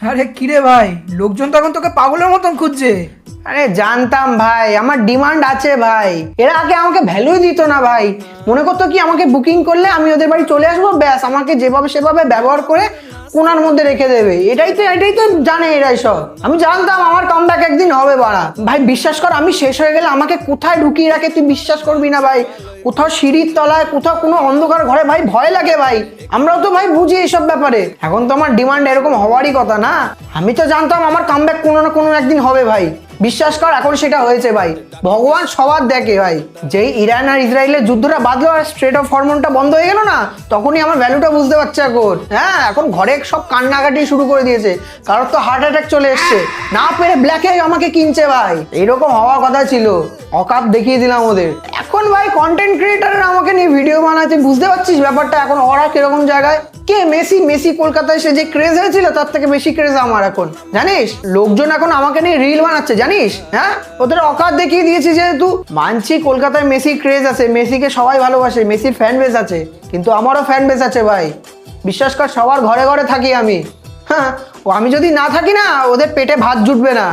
আরে কিরে ভাই, লোকজন তো এখন তোকে পাগলের মতন খুঁজছে। আরে জানতাম ভাই, আমার ডিমান্ড আছে ভাই। এরা আগে আমাকে ভ্যালুই দিত না ভাই। মনে করতো কি আমাকে বুকিং করলে আমি ওদের বাড়ি চলে আসবো, ব্যাস আমাকে যেভাবে সেভাবে ব্যবহার করে কোনার মধ্যে রেখে দেবে। এটাই তো জানে এরাই সব। আমি জানতাম আমার কামব্যাক একদিন হবে বাড়া। ভাই বিশ্বাস কর, আমি শেষ হয়ে গেলে আমাকে কোথায় ঢুকিয়ে রাখে তুই বিশ্বাস করবি না ভাই। কোথাও সিঁড়ির তলায়, কোথাও কোনো অন্ধকার ঘরে, ভাই ভয় লাগে ভাই। আমরাও তো ভাই বুঝি এইসব ব্যাপারে। এখন তো আমার ডিমান্ড এরকম হওয়ারই কথা না। আমি তো জানতাম আমার কামব্যাক কোনো না কোনো একদিন হবে ভাই। বিশ্বাস কর এখন সেটা হয়েছে ভাই। ভগবান সবার দেখে ভাই। যেই ইরান আর ইসরায়েলের যুদ্ধটা বাঁধলো আর স্ট্রেট অফ হরমোনটা বন্ধ হয়ে গেল না, তখনই আমার ভ্যালুটা বুঝতে পারছে এখন। হ্যাঁ, এখন ঘরে সব কান্নাকাটি শুরু করে দিয়েছে। কারোর তো হার্ট অ্যাটাক চলে এসছে, না পেরে ব্ল্যাকে আমাকে কিনছে ভাই। এইরকম হওয়ার কথা ছিল, অকাত দেখিয়ে দিলাম ওদের। এখন ভাই কন্টেন্ট ক্রিয়েটাররা আমাকে নিয়ে ভিডিও বানাচ্ছে, বুঝতে পারছিস ব্যাপারটা এখন ওরা কিরকম জায়গায়। কে মেসি, মেসি কলকাতায় সে যে ক্রেজ হয়েছিল তার থেকে বেশি ক্রেজ আমার এখন, জানিস? লোকজন এখন আমাকে নিয়ে রিল বানাচ্ছে জানিস। হ্যাঁ, ওদের অকাত দেখিয়ে দিয়েছি। যেহেতু মানছি কলকাতায় মেসি ক্রেজ আছে, মেসিকে সবাই ভালোবাসে, মেসির ফ্যান বেস আছে, কিন্তু আমারও ফ্যান বেস আছে ভাই। বিশ্বাস কর সবার ঘরে ঘরে থাকি আমি। হ্যাঁ, ও আমি যদি না থাকি না, ওদের পেটে ভাত জুটবে না।